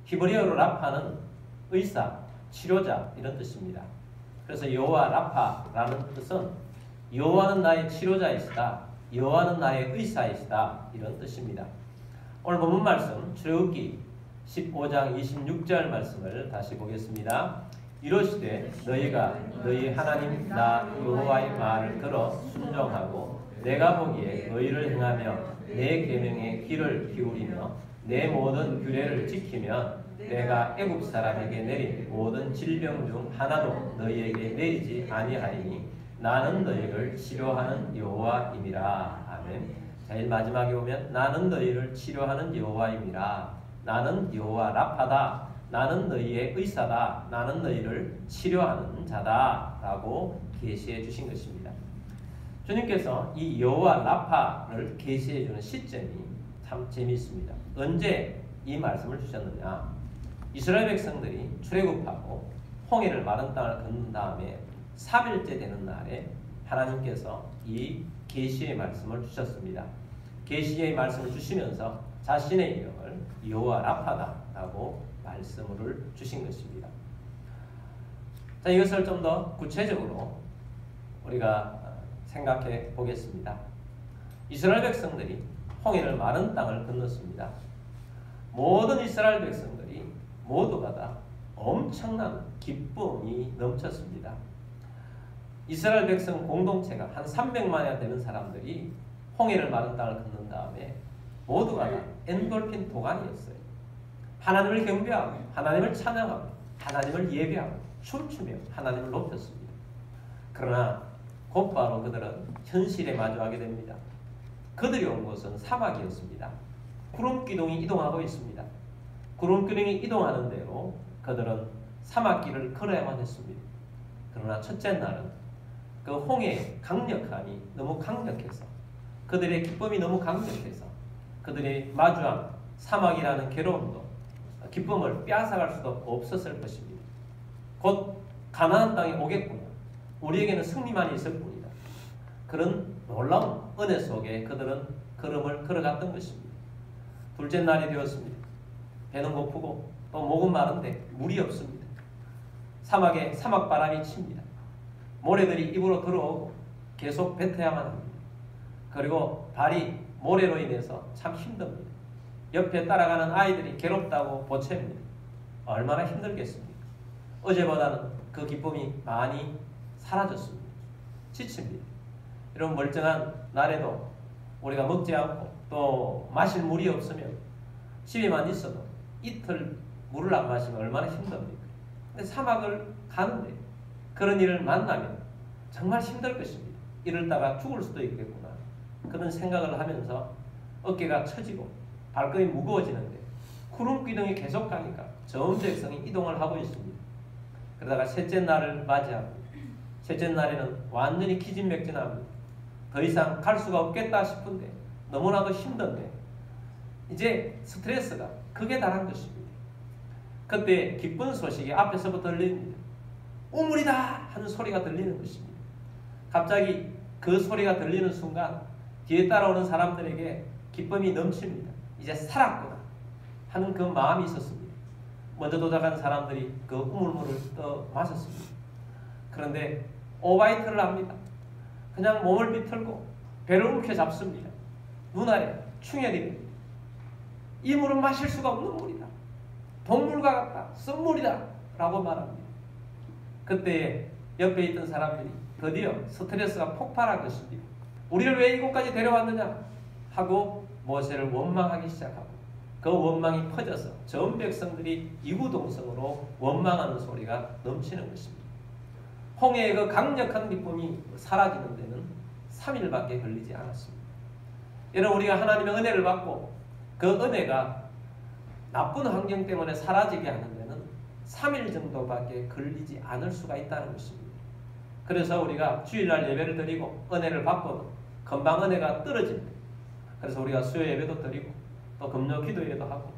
히브리어로 라파는 의사, 치료자 이런 뜻입니다. 그래서 여호와 라파라는 뜻은 여호와는 나의 치료자이시다, 여호와는 나의 의사이시다 이런 뜻입니다. 오늘 본문 말씀 출애굽기 15장 26절 말씀을 다시 보겠습니다. 이르시되 너희가 너희 하나님 나 여호와의 말을 들어 순종하고 내가 보기에 너희를 행하며 내 계명에 귀를 기울이며 내 모든 규례를 지키면 내가 애굽 사람에게 내린 모든 질병 중 하나도 너희에게 내리지 아니하리니 나는 너희를 치료하는 여호와임이라. 아멘. 제일 마지막에 오면 나는 너희를 치료하는 여호와임이라. 나는 여호와 라파다. 나는 너희의 의사다. 나는 너희를 치료하는 자다 라고 계시해 주신 것입니다. 주님께서 이 여호와 라파를 계시해 주는 시점이 참 재미있습니다. 언제 이 말씀을 주셨느냐? 이스라엘 백성들이 출애굽하고 홍해를 마른 땅을 걷는 다음에 3일째 되는 날에 하나님께서 이 계시의 말씀을 주셨습니다. 계시의 말씀을 주시면서 자신의 이름을 여호와 라파다라고 말씀을 주신 것입니다. 자, 이것을 좀 더 구체적으로 우리가 생각해 보겠습니다. 이스라엘 백성들이 홍해를 마른 땅을 건넜습니다. 모든 이스라엘 백성들이 모두가 다 엄청난 기쁨이 넘쳤습니다. 이스라엘 백성 공동체가 한 300만여 되는 사람들이 홍해를 마른 땅을 걷는 다음에 모두가 다 엔돌핀 도가니였어요. 하나님을 경배하고 하나님을 찬양하고 하나님을 예배하고 춤추며 하나님을 높였습니다. 그러나 곧바로 그들은 현실에 마주하게 됩니다. 그들이 온 곳은 사막이었습니다. 구름기둥이 이동하고 있습니다. 구름기둥이 이동하는 대로 그들은 사막길을 걸어야만 했습니다. 그러나 첫째 날은 그 홍해의 강력함이 너무 강력해서 그들의 기쁨이 너무 강력해서 그들이 마주한 사막이라는 괴로움도 기쁨을 빼앗아갈 수도 없었을 것입니다. 곧 가나안 땅에 오겠구나. 우리에게는 승리만 있을 뿐이다. 그런 놀라운 은혜 속에 그들은 걸음을 걸어갔던 것입니다. 둘째 날이 되었습니다. 배는 고프고 또 목은 마른데 물이 없습니다. 사막에 사막바람이 칩니다. 모래들이 입으로 들어오고 계속 뱉어야만 합니다. 그리고 발이 모래로 인해서 참 힘듭니다. 옆에 따라가는 아이들이 괴롭다고 보채입니다. 얼마나 힘들겠습니까? 어제보다는 그 기쁨이 많이 사라졌습니다. 지칩니다. 이런 멀쩡한 날에도 우리가 먹지 않고 또 마실 물이 없으면 집에만 있어도 이틀 물을 안 마시면 얼마나 힘듭니까? 근데 사막을 가는데 그런 일을 만나면 정말 힘들 것입니다. 이러다가 죽을 수도 있겠구나. 그런 생각을 하면서 어깨가 처지고 발걸음이 무거워지는데 구름기둥이 계속 가니까 전 백성이 이동을 하고 있습니다. 그러다가 셋째 날을 맞이합니다. 셋째 날에는 완전히 기진맥진합니다. 더 이상 갈 수가 없겠다 싶은데 너무나도 힘든데 이제 스트레스가 극에 달한 것입니다. 그때 기쁜 소식이 앞에서부터 들립니다. 우물이다 하는 소리가 들리는 것입니다. 갑자기 그 소리가 들리는 순간 뒤에 따라오는 사람들에게 기쁨이 넘칩니다. 이제 살았구나 하는 그 마음이 있었습니다. 먼저 도착한 사람들이 그 우물물을 떠 마셨습니다. 그런데 오바이트를 합니다. 그냥 몸을 비틀고 배를 움켜잡습니다. 눈알에 충혈이 됩니다. 이 물은 마실 수가 없는 물이다. 동물과 같다. 쓴물이다. 라고 말합니다. 그때 옆에 있던 사람들이 드디어 스트레스가 폭발한 것입니다. 우리를 왜 이곳까지 데려왔느냐 하고 모세를 원망하기 시작하고 그 원망이 퍼져서 전 백성들이 이구동성으로 원망하는 소리가 넘치는 것입니다. 홍해의 그 강력한 기쁨이 사라지는 데는 3일밖에 걸리지 않았습니다. 여러분, 우리가 하나님의 은혜를 받고 그 은혜가 나쁜 환경 때문에 사라지게 하는 데는 3일 정도밖에 걸리지 않을 수가 있다는 것입니다. 그래서 우리가 주일날 예배를 드리고 은혜를 받고도 금방 은혜가 떨어집니다. 그래서 우리가 수요 예배도 드리고 또 금요 기도회도 하고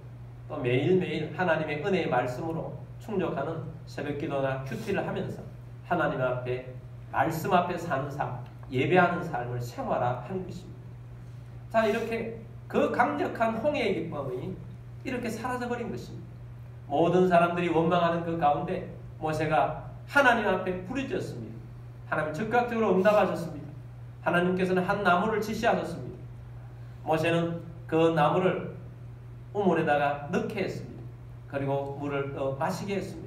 또 매일매일 하나님의 은혜의 말씀으로 충족하는 새벽 기도나 큐티를 하면서 하나님 앞에 말씀 앞에 사는 삶, 예배하는 삶을 생활화하는 것입니다. 자, 이렇게 그 강력한 홍해의 기쁨이 이렇게 사라져버린 것입니다. 모든 사람들이 원망하는 그 가운데 모세가 하나님 앞에 부르짖었습니다. 하나님 즉각적으로 응답하셨습니다. 하나님께서는 한 나무를 지시하셨습니다. 모세는 그 나무를 우물에다가 넣게 했습니다. 그리고 물을 마시게 했습니다.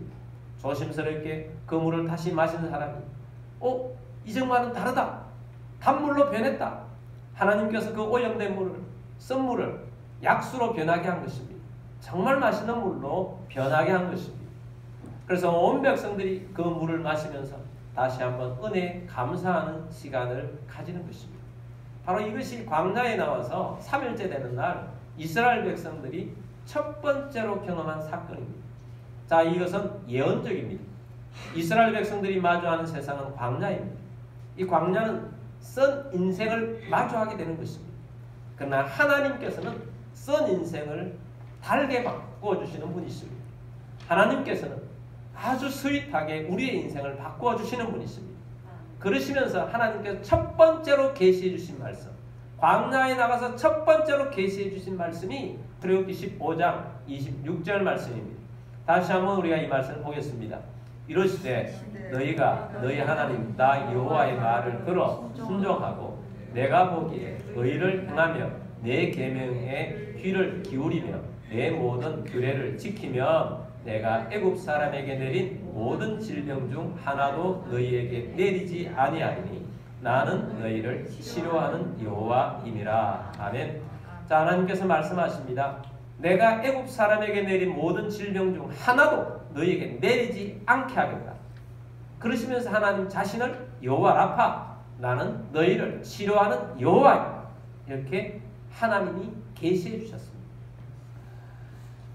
조심스럽게 그 물을 다시 마시는 사람이 이전과는 다르다. 단물로 변했다. 하나님께서 그 오염된 물을, 쓴 물을 약수로 변하게 한 것입니다. 정말 맛있는 물로 변하게 한 것입니다. 그래서 온 백성들이 그 물을 마시면서 다시 한번 은혜에 감사하는 시간을 가지는 것입니다. 바로 이것이 광야에 나와서 3일째 되는 날 이스라엘 백성들이 첫 번째로 경험한 사건입니다. 자, 이것은 예언적입니다. 이스라엘 백성들이 마주하는 세상은 광야입니다. 이 광야는 선 인생을 마주하게 되는 것입니다. 그러나 하나님께서는 선 인생을 달게 바꾸어 주시는 분이십니다. 하나님께서는 아주 스윗하게 우리의 인생을 바꾸어 주시는 분이십니다. 그러시면서 하나님께서 첫 번째로 계시해 주신 말씀, 광야에 나가서 첫 번째로 계시해 주신 말씀이 출애굽기 15장 26절 말씀입니다. 다시 한번 우리가 이 말씀을 보겠습니다. 이르시되 너희가 너희 하나님 나 여호와의 말을 들어 순종하고 내가 보기에 의를 행하며 내 계명에 귀를 기울이며 내 모든 규례를 지키면 내가 애굽 사람에게 내린 모든 질병 중 하나도 너희에게 내리지 아니하리니 나는 너희를 치료하는 여호와임이라. 아멘. 자, 하나님께서 말씀하십니다. 내가 애굽 사람에게 내린 모든 질병 중 하나도 너희에게 내리지 않게 하겠다. 그러시면서 하나님 자신을 여호와 라파, 나는 너희를 치료하는 여호와이다. 이렇게 하나님이 계시해 주셨습니다.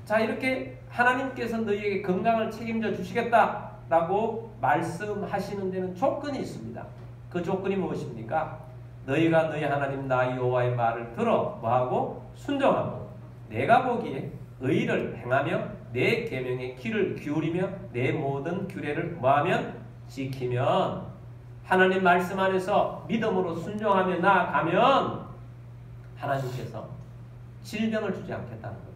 자, 이렇게 하나님께서 너희에게 건강을 책임져 주시겠다라고 말씀하시는 데는 조건이 있습니다. 그 조건이 무엇입니까? 너희가 너희 하나님 나 여호와의 말을 들어 뭐하고 순종하고 내가 보기에 의를 행하며 내 계명에 귀를 기울이며 내 모든 규례를 뭐하면 지키면 하나님 말씀 안에서 믿음으로 순종하며 나아가면 하나님께서 질병을 주지 않겠다는 거예요.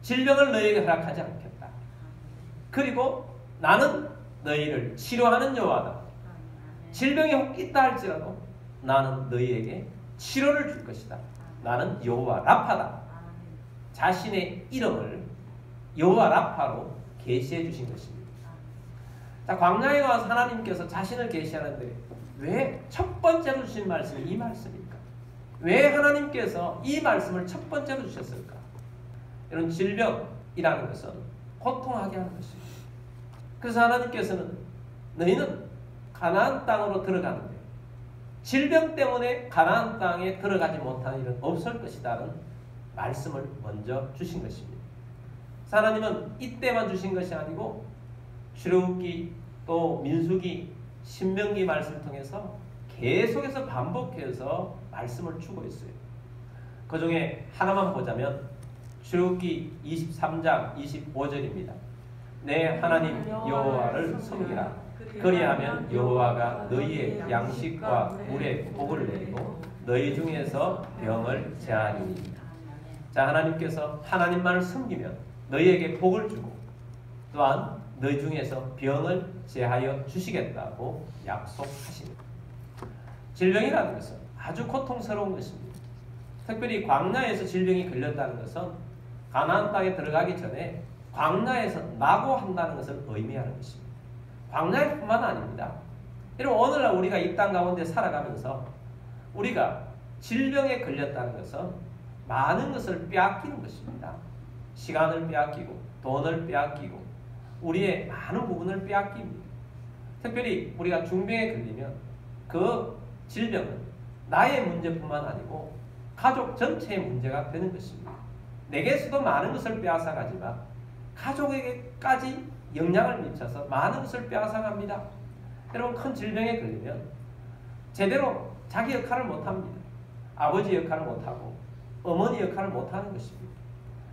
질병을 너희에게 허락하지 않겠다. 그리고 나는 너희를 치료하는 여호와다. 질병이 혹 있다 할지라도 나는 너희에게 치료를 줄 것이다. 나는 여호와 라파다. 자신의 이름을 여호와 라파로 계시해 주신 것입니다. 자, 광야에 와서 하나님께서 자신을 계시하는데 왜 첫 번째로 주신 말씀이 이 말씀입니까? 왜 하나님께서 이 말씀을 첫 번째로 주셨을까? 이런 질병이라는 것은 고통하게 하는 것입니다. 그래서 하나님께서는 너희는 가나안 땅으로 들어가는데 질병 때문에 가나안 땅에 들어가지 못하는 일은 없을 것이라는 말씀을 먼저 주신 것입니다. 하나님은 이때만 주신 것이 아니고 출애굽기 또 민수기 신명기 말씀을 통해서 계속해서 반복해서 말씀을 주고 있어요. 그 중에 하나만 보자면 출애굽기 23장 25절입니다. 내 하나님 여호와를 섬기라. 그리하면 여호와가 너희의 양식과 물에 복을 내리고 너희 중에서 병을 제하리니. 자, 하나님께서 하나님만을 섬기면 너희에게 복을 주고 또한 너희 중에서 병을 제하여 주시겠다고 약속하십니다. 질병이라는 것은 아주 고통스러운 것입니다. 특별히 광야에서 질병이 걸렸다는 것은 가나안 땅에 들어가기 전에 광야에서 낙오한다는 것을 의미하는 것입니다. 광야뿐만 아닙니다. 여러분, 오늘날 우리가 이 땅 가운데 살아가면서 우리가 질병에 걸렸다는 것은 많은 것을 빼앗기는 것입니다. 시간을 빼앗기고 돈을 빼앗기고 우리의 많은 부분을 빼앗깁니다. 특별히 우리가 중병에 걸리면 그 질병은 나의 문제뿐만 아니고 가족 전체의 문제가 되는 것입니다. 내게서도 많은 것을 빼앗아가지만 가족에게까지 영향을 미쳐서 많은 것을 빼앗아갑니다. 여러분, 큰 질병에 걸리면 제대로 자기 역할을 못합니다. 아버지 역할을 못하고 어머니 역할을 못하는 것입니다.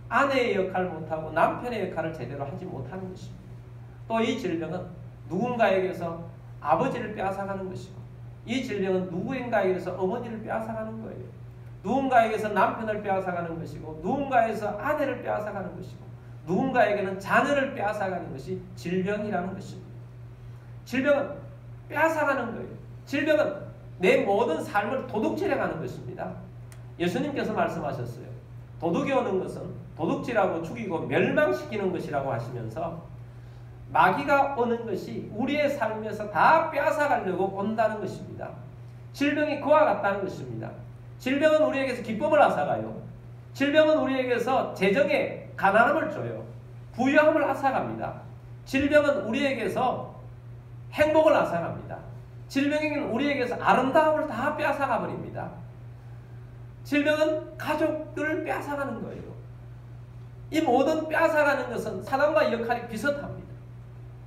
아내의 역할을 못하고 남편의 역할을 제대로 하지 못하는 것입니다. 또 이 질병은 누군가에게서 아버지를 빼앗아가는 것이고 이 질병은 누구인가에게서 어머니를 빼앗아가는 거예요. 누군가에게서 남편을 빼앗아가는 것이고 누군가에서 아내를 빼앗아가는 것이고 누군가에게는 자녀를 빼앗아가는 것이 질병이라는 것입니다. 질병은 빼앗아가는 거예요. 질병은 내 모든 삶을 도둑질해가는 것입니다. 예수님께서 말씀하셨어요. 도둑이 오는 것은 도둑질하고 죽이고 멸망시키는 것이라고 하시면서 마귀가 오는 것이 우리의 삶에서 다 빼앗아가려고 온다는 것입니다. 질병이 그와 같다는 것입니다. 질병은 우리에게서 기쁨을 앗아가요. 질병은 우리에게서 재정에 가난함을 줘요. 부유함을 앗아갑니다. 질병은 우리에게서 행복을 앗아갑니다. 질병은 우리에게서 아름다움을 다 빼앗아가 버립니다. 질병은 가족들을 빼앗아가는 거예요. 이 모든 빼앗아가는 것은 사단과의 역할이 비슷합니다.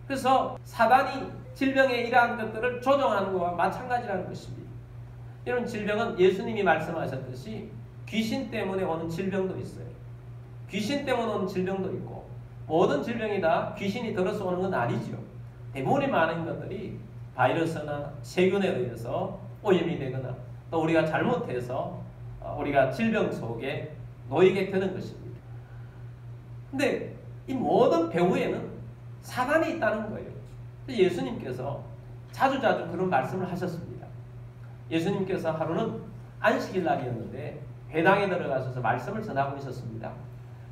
그래서 사단이 질병의 이러한 것들을 조종하는 것과 마찬가지라는 것입니다. 이런 질병은 예수님이 말씀하셨듯이 귀신 때문에 오는 질병도 있어요. 귀신 때문에 오는 질병도 있고 모든 질병이 다 귀신이 들어서 오는 건 아니죠. 대부분의 많은 것들이 바이러스나 세균에 의해서 오염이 되거나 또 우리가 잘못해서 우리가 질병 속에 놓이게 되는 것입니다. 근데 이 모든 배후에는 사단이 있다는 거예요. 예수님께서 자주자주 그런 말씀을 하셨습니다. 예수님께서 하루는 안식일 날이었는데 회당에 들어가셔서 말씀을 전하고 있었습니다.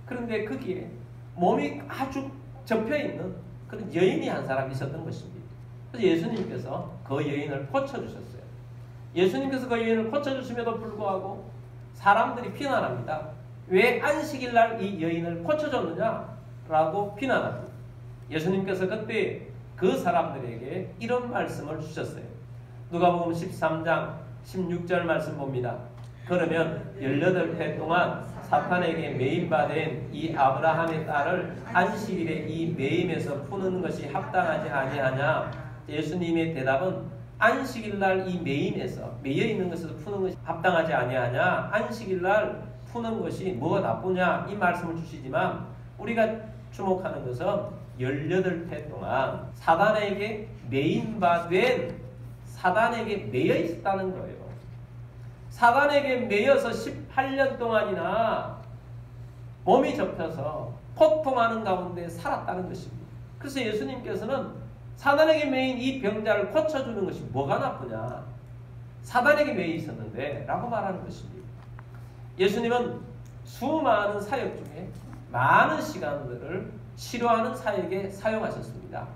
그런데 거기에 몸이 아주 접혀있는 그런 여인이 한 사람 있었던 것입니다. 그래서 예수님께서 그 여인을 고쳐주셨어요. 예수님께서 그 여인을 고쳐주심에도 불구하고 사람들이 비난합니다. 왜 안식일 날 이 여인을 고쳐줬느냐라고 비난합니다. 예수님께서 그때 그 사람들에게 이런 말씀을 주셨어요. 누가복음 13장 16절 말씀 봅니다. 그러면 18해 동안 사탄에게 매임받은 이 아브라함의 딸을 안식일에 이 매임에서 푸는 것이 합당하지 아니하냐? 예수님의 대답은 안식일날 이 매임에서 매여있는 것에서 푸는 것이 합당하지 아니하냐? 안식일날 푸는 것이 뭐가 나쁘냐? 이 말씀을 주시지만 우리가 주목하는 것은 18해 동안 사단에게 매임받은 사단에게 매여 있었다는 거예요. 사단에게 매여서 18년 동안이나 몸이 접혀서 고통하는 가운데 살았다는 것입니다. 그래서 예수님께서는 사단에게 매인 이 병자를 고쳐주는 것이 뭐가 나쁘냐? 사단에게 매여 있었는데 라고 말하는 것입니다. 예수님은 수많은 사역 중에 많은 시간들을 치료하는 사역에 사용하셨습니다.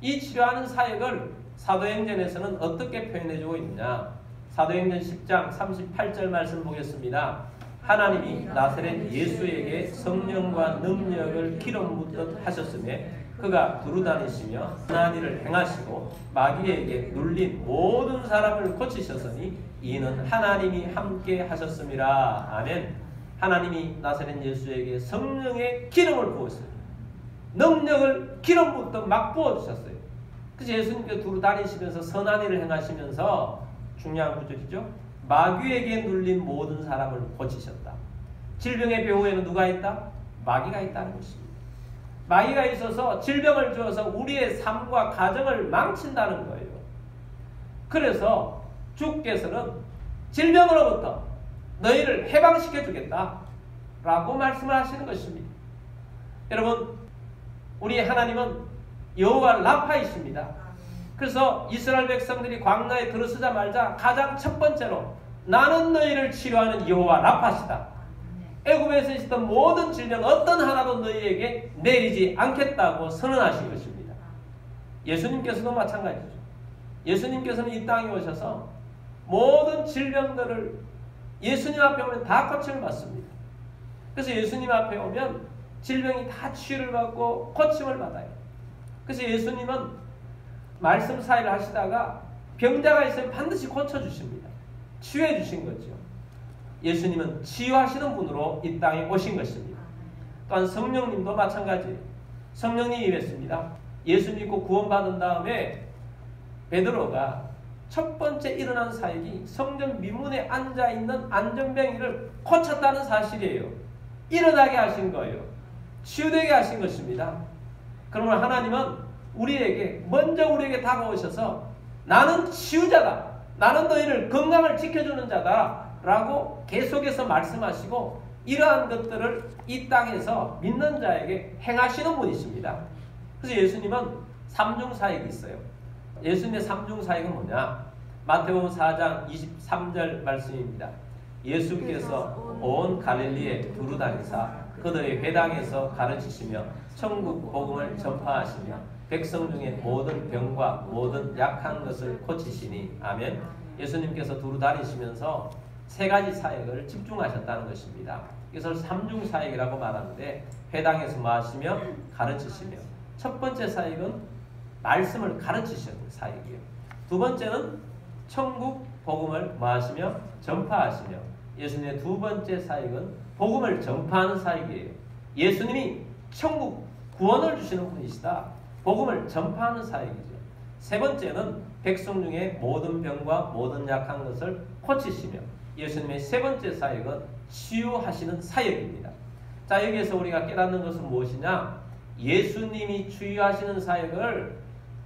이 치료하는 사역을 사도행전에서는 어떻게 표현해주고 있느냐? 사도행전 10장 38절 말씀 보겠습니다. 하나님이 나사렛 예수에게 성령과 능력을 기름 붓듯 하셨으며 그가 두루다니시며 선한 일을 행하시고 마귀에게 눌린 모든 사람을 고치셨으니 이는 하나님이 함께 하셨음이라. 아멘. 하나님이 나사렛 예수에게 성령의 기름을 부었어요. 능력을 기름 붓듯 막 부어주셨어요. 그래서 예수님께서 두루다니시면서 선한 일을 행하시면서 중요한 구절이죠. 마귀에게 눌린 모든 사람을 고치셨다. 질병의 배후에는 누가 있다? 마귀가 있다는 것입니다. 마귀가 있어서 질병을 주어서 우리의 삶과 가정을 망친다는 거예요. 그래서 주께서는 질병으로부터 너희를 해방시켜 주겠다 라고 말씀을 하시는 것입니다. 여러분, 우리 하나님은 여호와 라파이십니다. 그래서 이스라엘 백성들이 광야에 들어서자마자 가장 첫 번째로 나는 너희를 치료하는 여호와 라파시다. 애굽에서 있었던 모든 질병 어떤 하나도 너희에게 내리지 않겠다고 선언하신 것입니다. 예수님께서도 마찬가지죠. 예수님께서는 이 땅에 오셔서 모든 질병들을 예수님 앞에 오면 다 고침을 받습니다. 그래서 예수님 앞에 오면 질병이 다 치유를 받고 고침을 받아요. 그래서 예수님은 말씀 사이를 하시다가 병자가 있으면 반드시 고쳐주십니다. 치유해 주신 거죠. 예수님은 치유하시는 분으로 이 땅에 오신 것입니다. 또한 성령님도 마찬가지예요. 성령님이 임했습니다. 예수 믿고 구원받은 다음에 베드로가 첫 번째 일어난 사역이 성전 미문에 앉아있는 안전병이를 고쳤다는 사실이에요. 일어나게 하신 거예요. 치유되게 하신 것입니다. 그러면 하나님은 먼저 우리에게 다가오셔서 나는 치유자다. 나는 너희를 건강을 지켜주는 자다. 라고 계속해서 말씀하시고 이러한 것들을 이 땅에서 믿는 자에게 행하시는 분이십니다. 그래서 예수님은 삼중사역이 있어요. 예수님의 삼중사역은 뭐냐? 마태복음 4장 23절 말씀입니다. 예수께서 온 갈릴리에 두루 다니사 그들의 회당에서 가르치시며 천국 복음을 전파하시며 백성 중에 모든 병과 모든 약한 것을 고치시니. 아멘. 예수님께서 두루 다니시면서 세 가지 사역을 집중하셨다는 것입니다. 이것을 삼중사역이라고 말하는데, 회당에서 뭐 하시며 가르치시며, 첫 번째 사역은 말씀을 가르치시는 사역이에요. 두 번째는 천국 복음을 뭐 하시며 전파하시며, 예수님의 두 번째 사역은 복음을 전파하는 사역이에요. 예수님이 천국 구원을 주시는 분이시다. 복음을 전파하는 사역이죠. 세 번째는 백성 중에 모든 병과 모든 약한 것을 고치시며, 예수님의 세 번째 사역은 치유하시는 사역입니다. 자, 여기에서 우리가 깨닫는 것은 무엇이냐? 예수님이 치유하시는 사역을,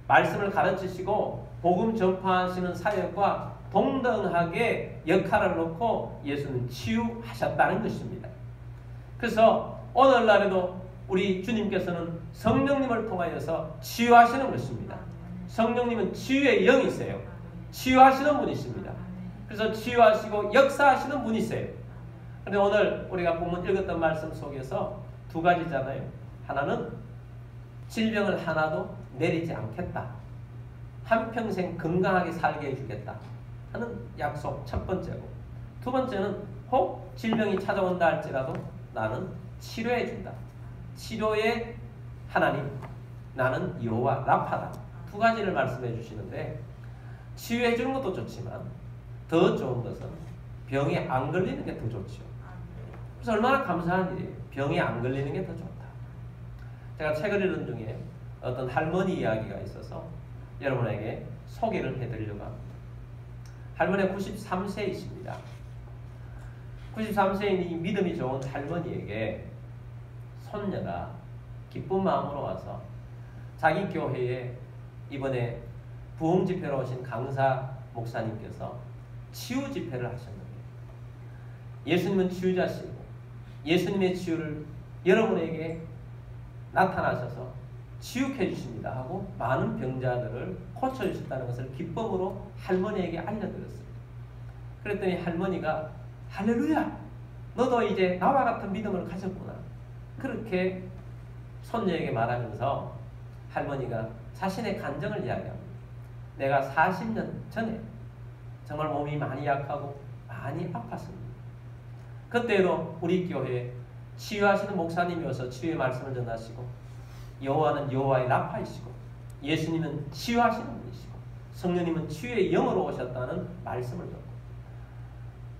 말씀을 가르치시고 복음 전파하시는 사역과 동등하게 역할을 놓고 예수는 치유하셨다는 것입니다. 그래서 오늘날에도 우리 주님께서는 성령님을 통하여서 치유하시는 것입니다. 성령님은 치유의 영이세요. 치유하시는 분이십니다. 그래서 치유하시고 역사하시는 분이세요. 그런데 오늘 우리가 본문 읽었던 말씀 속에서 두 가지잖아요. 하나는 질병을 하나도 내리지 않겠다. 한평생 건강하게 살게 해주겠다 하는 약속, 첫 번째고, 두 번째는 혹 질병이 찾아온다 할지라도 나는 치료해준다. 치료의 하나님, 나는 여호와 라파다. 두 가지를 말씀해 주시는데, 치유해 주는 것도 좋지만 더 좋은 것은 병에 안 걸리는 게 더 좋죠. 그래서 얼마나 감사한 일이에요. 병에 안 걸리는 게 더 좋다. 제가 책을 읽은 중에 어떤 할머니 이야기가 있어서 여러분에게 소개를 해드리려고 합니다. 할머니가 93세이십니다. 93세인 이 믿음이 좋은 할머니에게 손녀가 기쁜 마음으로 와서 자기 교회에 이번에 부흥 집회로 오신 강사 목사님께서 치유 집회를 하셨는데, 예수님은 치유자시고 예수님의 치유를 여러분에게 나타나셔서 치유해 주십니다 하고 많은 병자들을 고쳐주셨다는 것을 기쁨으로 할머니에게 알려드렸습니다. 그랬더니 할머니가 할렐루야! 너도 이제 나와 같은 믿음을 가졌구나. 그렇게 손녀에게 말하면서 할머니가 자신의 간증을 이야기합니다. 내가 40년 전에 정말 몸이 많이 약하고 많이 아팠습니다. 그때로 우리 교회에 치유하시는 목사님이 와서 치유의 말씀을 전하시고, 여호와는 여호와의 라파이시고 예수님은 치유하시는 분이시고 성령님은 치유의 영으로 오셨다는 말씀을 듣고,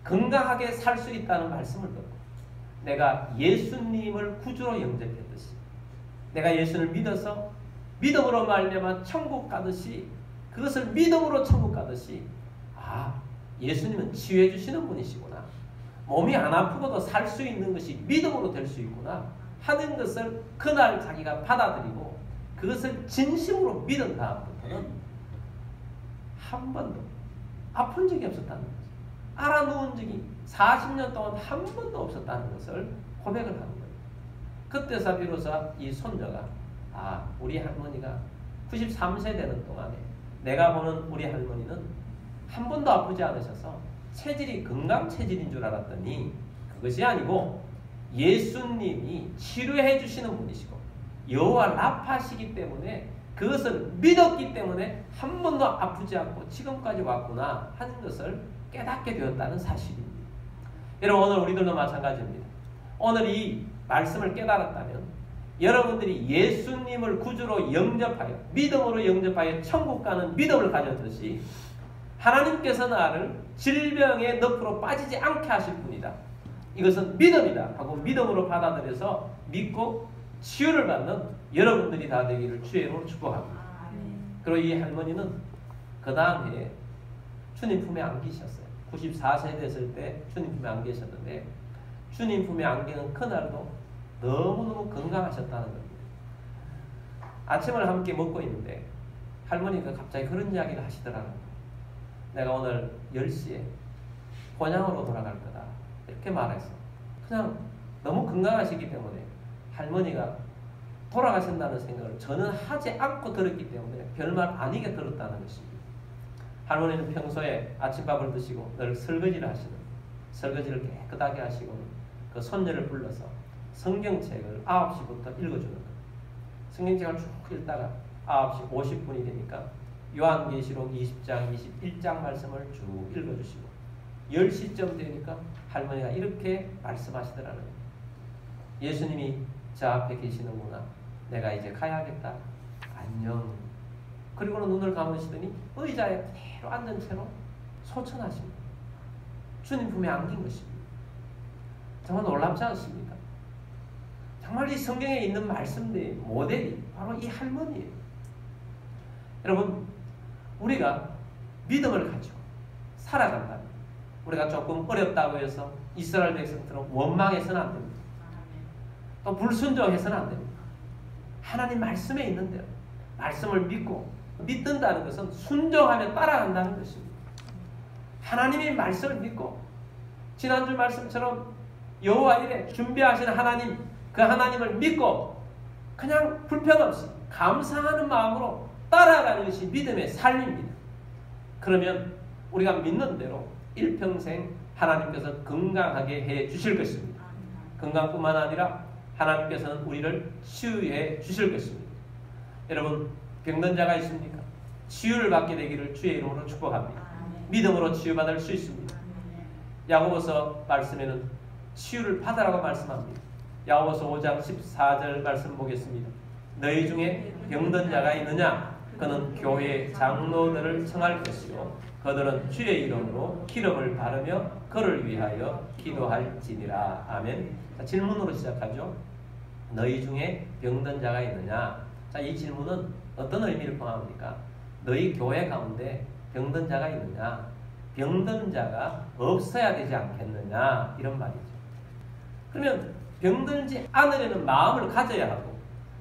건강하게 살 수 있다는 말씀을 듣고, 내가 예수님을 구주로 영접했듯이, 내가 예수를 믿어서 믿음으로 말미암아 천국 가듯이, 그것을 믿음으로 천국 가듯이, 아, 예수님은 치유해 주시는 분이시구나, 몸이 안 아프고도 살 수 있는 것이 믿음으로 될 수 있구나 하는 것을 그날 자기가 받아들이고 그것을 진심으로 믿은 다음부터는 한 번도 아픈 적이 없었다는 거죠. 알아누운 적이 40년 동안 한 번도 없었다는 것을 고백을 하는 거예요. 그때서 비로소 이 손녀가, 아, 우리 할머니가 93세 되는 동안에 내가 보는 우리 할머니는 한 번도 아프지 않으셔서 체질이 건강 체질인 줄 알았더니 그것이 아니고 예수님이 치료해 주시는 분이시고 여호와 라파시기 때문에, 그것을 믿었기 때문에 한 번도 아프지 않고 지금까지 왔구나 하는 것을 깨닫게 되었다는 사실입니다. 여러분, 오늘 우리들도 마찬가지입니다. 오늘 이 말씀을 깨달았다면 여러분들이 예수님을 구주로 영접하여 믿음으로 영접하여 천국 가는 믿음을 가졌듯이, 하나님께서 나를 질병의 늪으로 빠지지 않게 하실 분이다, 이것은 믿음이다 하고 믿음으로 받아들여서 믿고 치유를 받는 여러분들이 다 되기를 주의 이름으로 축복합니다. 그리고 이 할머니는 그 다음 해에 주님 품에 안기셨어요. 94세 됐을 때 주님 품에 안기셨는데, 주님 품에 안기는 그날도 너무너무 건강하셨다는 겁니다. 아침을 함께 먹고 있는데 할머니가 갑자기 그런 이야기를 하시더라고요. 내가 오늘 10시에 본향으로 돌아갈 거다, 이렇게 말했어. 그냥 너무 건강하시기 때문에 할머니가 돌아가신다는 생각을 저는 하지 않고 들었기 때문에 별말 아니게 들었다는 것입니다. 할머니는 평소에 아침밥을 드시고 늘 설거지를 하시는, 설거지를 깨끗하게 하시고 그 손녀를 불러서 성경책을 9시부터 읽어주는 거예요. 성경책을 쭉 읽다가 9시 50분이 되니까 요한계시록 20장, 21장 말씀을 쭉 읽어주시고 10시쯤 되니까 할머니가 이렇게 말씀하시더라는 거예요. 예수님이 저 앞에 계시는구나. 내가 이제 가야겠다. 안녕. 그리고는 눈을 감으시더니 의자에 그대로 앉은 채로 소천하십니다. 주님 품에 안긴 것입니다. 정말 놀랍지 않습니까? 정말 이 성경에 있는 말씀들의 모델이 바로 이 할머니예요. 여러분, 우리가 믿음을 가지고 살아간다면 우리가 조금 어렵다고 해서 이스라엘 백성처럼 원망해서는 안 됩니다. 또 불순종해서는 안 됩니다. 하나님 말씀에 있는 대로 말씀을 믿고 믿는다는 것은 순종하며 따라간다는 것입니다. 하나님의 말씀을 믿고 지난주 말씀처럼 여호와 이레 준비하신 하나님, 그 하나님을 믿고 그냥 불편 없이 감사하는 마음으로 따라가는 것이 믿음의 삶입니다. 그러면 우리가 믿는 대로 일평생 하나님께서 건강하게 해 주실 것입니다. 건강뿐만 아니라 하나님께서는 우리를 치유해 주실 것입니다. 여러분, 병든 자가 있습니까? 치유를 받게 되기를 주의 이름으로 축복합니다. 믿음으로 치유받을 수 있습니다. 야고보서 말씀에는 치유를 받으라고 말씀합니다. 야고보서 5장 14절 말씀 보겠습니다. 너희 중에 병든 자가 있느냐? 그는 교회 장로들을 청할 것이요 그들은 주의 이름으로 기름을 바르며 그를 위하여 기도할지니라. 아멘. 자, 질문으로 시작하죠. 너희 중에 병든 자가 있느냐? 자, 이 질문은 어떤 의미를 포함합니까? 너희 교회 가운데 병든 자가 있느냐? 병든 자가 없어야 되지 않겠느냐? 이런 말이죠. 그러면 병들지 않으려는 마음을 가져야 하고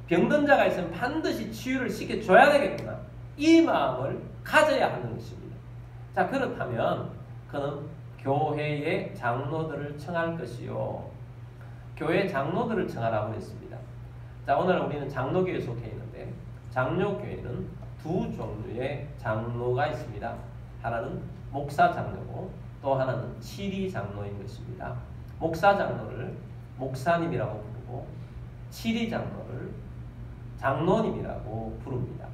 병든 자가 있으면 반드시 치유를 시켜줘야 되겠구나. 이 마음을 가져야 하는 것입니다. 자, 그렇다면 그는 교회의 장로들을 청할 것이요. 교회 장로들을 청하라고 했습니다. 자, 오늘 우리는 장로교에 속해 있는데 장로교회는 두 종류의 장로가 있습니다. 하나는 목사 장로고 또 하나는 치리 장로인 것입니다. 목사 장로를 목사님이라고 부르고 치리 장로를 장로님이라고 부릅니다.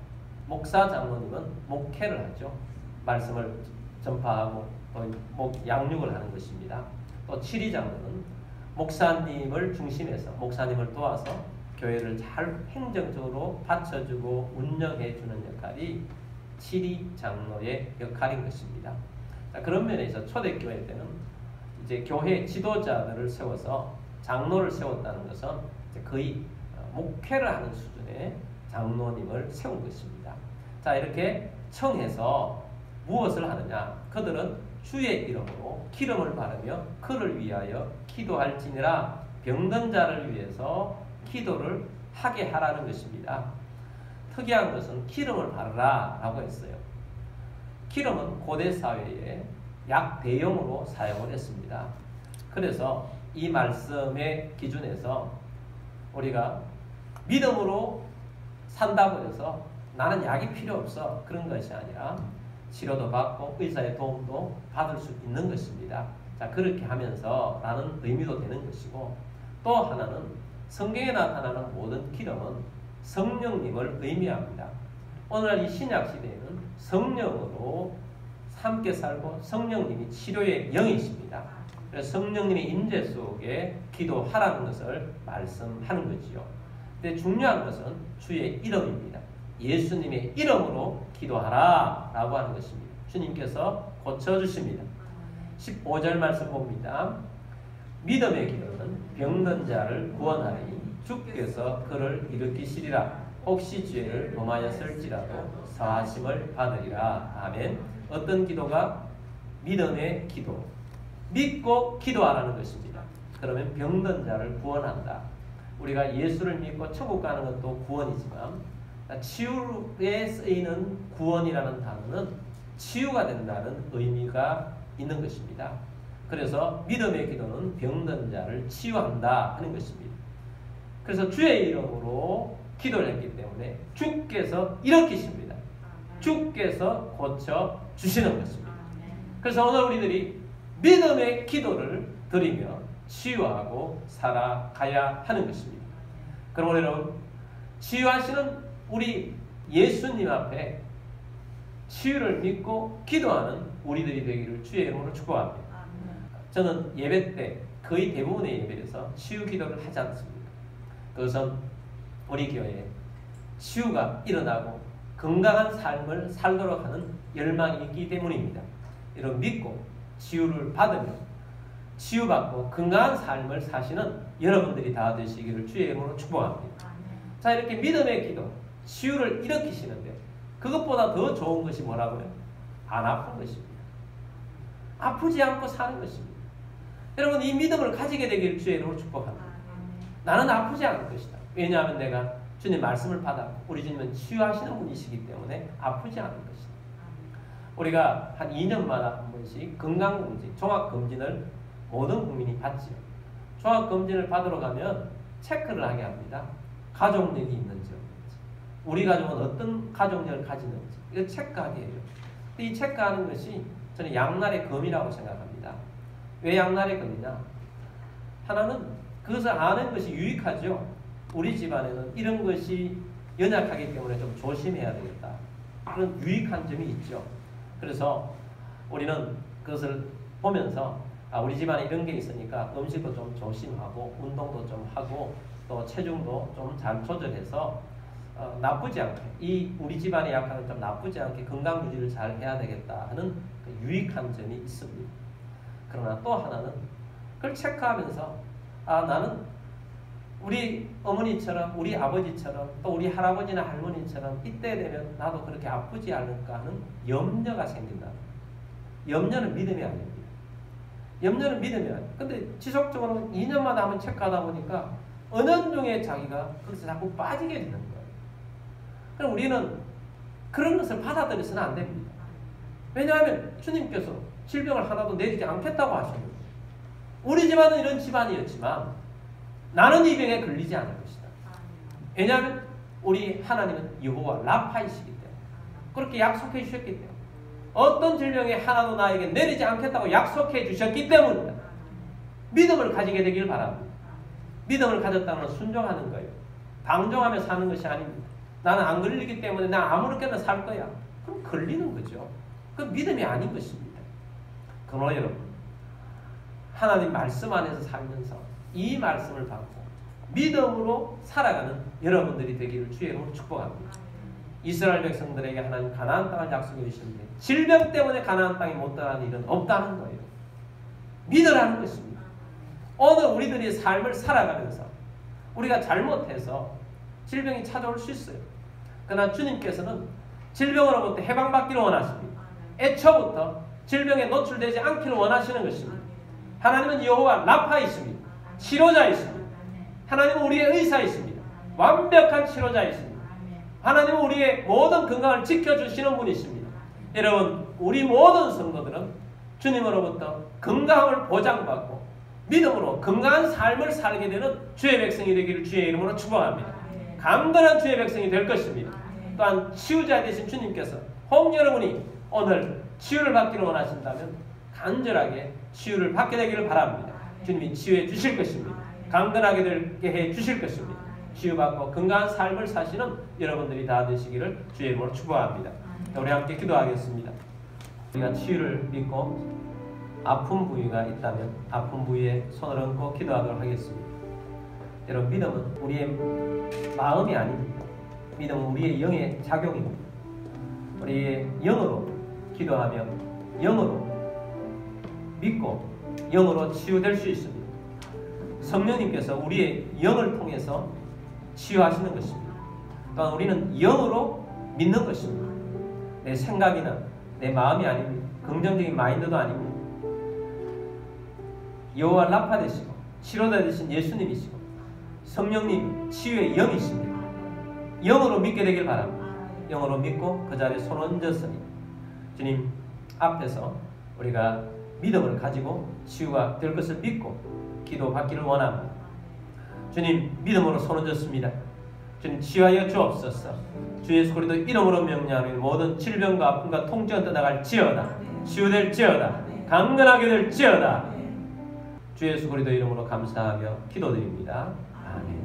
목사 장로님은 목회를 하죠. 말씀을 전파하고 또 양육을 하는 것입니다. 또 치리 장로는 목사님을 중심해서 목사님을 도와서 교회를 잘 행정적으로 받쳐주고 운영해주는 역할이 치리 장로의 역할인 것입니다. 자, 그런 면에서 초대교회 때는 이제 교회 지도자들을 세워서 장로를 세웠다는 것은 거의 목회를 하는 수준의 장로님을 세운 것입니다. 자, 이렇게 청해서 무엇을 하느냐? 그들은 주의 이름으로 기름을 바르며 그를 위하여 기도할지니라. 병든 자를 위해서 기도를 하게 하라는 것입니다. 특이한 것은 기름을 바르라 라고 했어요. 기름은 고대 사회에 약 대용으로 사용을 했습니다. 그래서 이 말씀의 기준에서 우리가 믿음으로 산다고 해서 나는 약이 필요 없어 그런 것이 아니라 치료도 받고 의사의 도움도 받을 수 있는 것입니다. 자, 그렇게 하면서 라는 의미도 되는 것이고 또 하나는 성경에 나타나는 모든 기름은 성령님을 의미합니다. 오늘날 이 신약시대에는 성령으로 함께 살고 성령님이 치료의 영이십니다. 그래서 성령님의 임재 속에 기도하라는 것을 말씀하는 거지요. 근데 중요한 것은 주의 이름입니다. 예수님의 이름으로 기도하라 라고 하는 것입니다. 주님께서 고쳐주십니다. 15절 말씀 봅니다. 믿음의 기도는 병든 자를 구원하니 주께서 그를 일으키시리라. 혹시 죄를 범하였을지라도 사하심을 받으리라. 아멘. 어떤 기도가? 믿음의 기도. 믿고 기도하라는 것입니다. 그러면 병든 자를 구원한다. 우리가 예수를 믿고 천국 가는 것도 구원이지만 치유에 쓰이는 구원이라는 단어는 치유가 된다는 의미가 있는 것입니다. 그래서 믿음의 기도는 병든 자를 치유한다 하는 것입니다. 그래서 주의 이름으로 기도를 했기 때문에 주께서 일으키십니다. 주께서 고쳐 주시는 것입니다. 그래서 오늘 우리들이 믿음의 기도를 드리며 치유하고 살아가야 하는 것입니다. 그럼 여러분, 치유하시는 우리 예수님 앞에 치유를 믿고 기도하는 우리들이 되기를 주의 이름으로 축복합니다. 저는 예배 때 거의 대부분의 예배에서 치유 기도를 하지 않습니다. 그것은 우리 교회에 치유가 일어나고 건강한 삶을 살도록 하는 열망이 있기 때문입니다. 이런 믿고 치유를 받으며 치유받고 건강한 삶을 사시는 여러분들이 다 되시기를 주의 이름으로 축복합니다. 자, 이렇게 믿음의 기도, 치유를 일으키시는데 그것보다 더 좋은 것이 뭐라고요? 안 아픈 것입니다. 아프지 않고 사는 것입니다. 여러분, 이 믿음을 가지게 되기를 주의 이름으로 축복합니다. 나는 아프지 않을 것이다. 왜냐하면 내가 주님 말씀을 받았고 우리 주님은 치유하시는 분이시기 때문에 아프지 않을 것이다. 우리가 한 2년마다 한 번씩 건강검진, 종합검진을 모든 국민이 받지요. 종합검진을 받으러 가면 체크를 하게 합니다. 가족력이 있는지 없는지, 우리 가족은 어떤 가족력을 가지는지 이거 체크하게 해요. 이 체크하는 것이 저는 양날의 검이라고 생각합니다. 왜 양날의 검이냐? 하나는 그것을 아는 것이 유익하죠. 우리 집안에는 이런 것이 연약하기 때문에 좀 조심해야 되겠다. 그런 유익한 점이 있죠. 그래서 우리는 그것을 보면서 우리 집안에 이런 게 있으니까 음식도 좀 조심하고 운동도 좀 하고 또 체중도 좀 잘 조절해서 나쁘지 않게 이 우리 집안의 약간은 좀 나쁘지 않게 건강 유지를 잘 해야 되겠다 하는 그 유익한 점이 있습니다. 그러나 또 하나는 그걸 체크하면서 나는 우리 어머니처럼 우리 아버지처럼 또 우리 할아버지나 할머니처럼 이때 되면 나도 그렇게 아프지 않을까 하는 염려가 생긴다. 염려는 믿음이 아닙니다. 염려는 믿음이 아니에요. 근데 지속적으로 2년마다 한번 체크하다 보니까 은연중에 자기가 거기서 자꾸 빠지게 되는 거예요. 그럼 우리는 그런 것을 받아들여서는 안 됩니다. 왜냐하면 주님께서 질병을 하나도 내리지 않겠다고 하셨는데 우리 집안은 이런 집안이었지만 나는 이 병에 걸리지 않을 것이다. 왜냐하면 우리 하나님은 여호와 라파이시기 때문에 그렇게 약속해 주셨기 때문에 어떤 질병이 하나도 나에게 내리지 않겠다고 약속해 주셨기 때문입니다. 믿음을 가지게 되길 바랍니다. 믿음을 가졌다는 건 순종하는 거예요. 방종하며 사는 것이 아닙니다. 나는 안 걸리기 때문에 나 아무렇게나 살 거야. 그럼 걸리는 거죠. 그 믿음이 아닌 것입니다. 그러나 여러분, 하나님 말씀 안에서 살면서 이 말씀을 받고 믿음으로 살아가는 여러분들이 되기를 주의 이름으로 축복합니다. 이스라엘 백성들에게 하나님 가나안 땅을 약속해 주셨는데 질병 때문에 가나안 땅에 못 들어가는 일은 없다는 거예요. 믿으라는 것입니다. 오늘 우리들이 삶을 살아가면서 우리가 잘못해서 질병이 찾아올 수 있어요. 그러나 주님께서는 질병으로부터 해방받기를 원하십니다. 애초부터 질병에 노출되지 않기를 원하시는 것입니다. 하나님은 여호와 라파이십니다. 치료자이십니다. 하나님은 우리의 의사이십니다. 완벽한 치료자이십니다. 하나님은 우리의 모든 건강을 지켜주시는 분이십니다. 여러분, 우리 모든 성도들은 주님으로부터 건강을 보장받고 믿음으로 건강한 삶을 살게 되는 주의 백성이 되기를 주의 이름으로 축복합니다. 강건한 주의 백성이 될 것입니다. 또한 치유자 되신 주님께서 혹 여러분이 오늘 치유를 받기를 원하신다면 간절하게 치유를 받게 되기를 바랍니다. 주님이 치유해 주실 것입니다. 강건하게 되게 해 주실 것입니다. 치유받고 건강한 삶을 사시는 여러분들이 다 되시기를 주의 이름으로 축복합니다. 우리 함께 기도하겠습니다. 우리가 치유를 믿고 아픈 부위가 있다면 아픈 부위에 손을 얹고 기도하도록 하겠습니다. 여러분, 믿음은 우리의 마음이 아닙니다. 믿음은 우리의 영의 작용입니다. 우리의 영으로 기도하며 영으로 믿고 영으로 치유될 수 있습니다. 성령님께서 우리의 영을 통해서 치유하시는 것입니다. 또한 우리는 영으로 믿는 것입니다. 내 생각이나 내 마음이 아닙니다. 긍정적인 마인드도 아닙니다. 여호와 라파 되시고 치료자 되신 예수님이시고 성령님 치유의 영이십니다. 영으로 믿게 되길 바랍니다. 영으로 믿고 그 자리에 손 얹었으니 주님 앞에서 우리가 믿음을 가지고 치유가 될 것을 믿고 기도받기를 원합니다. 주님, 믿음으로 손 얹었습니다. 주님, 치유하여 주옵소서. 주 예수 그리스도 이름으로 명령하노니 모든 질병과 아픔과 통증은 떠나갈지어다. 치유될지어다. 강건하게 될지어다. 주 예수 그리스도 이름으로 감사하며 기도드립니다. 아멘.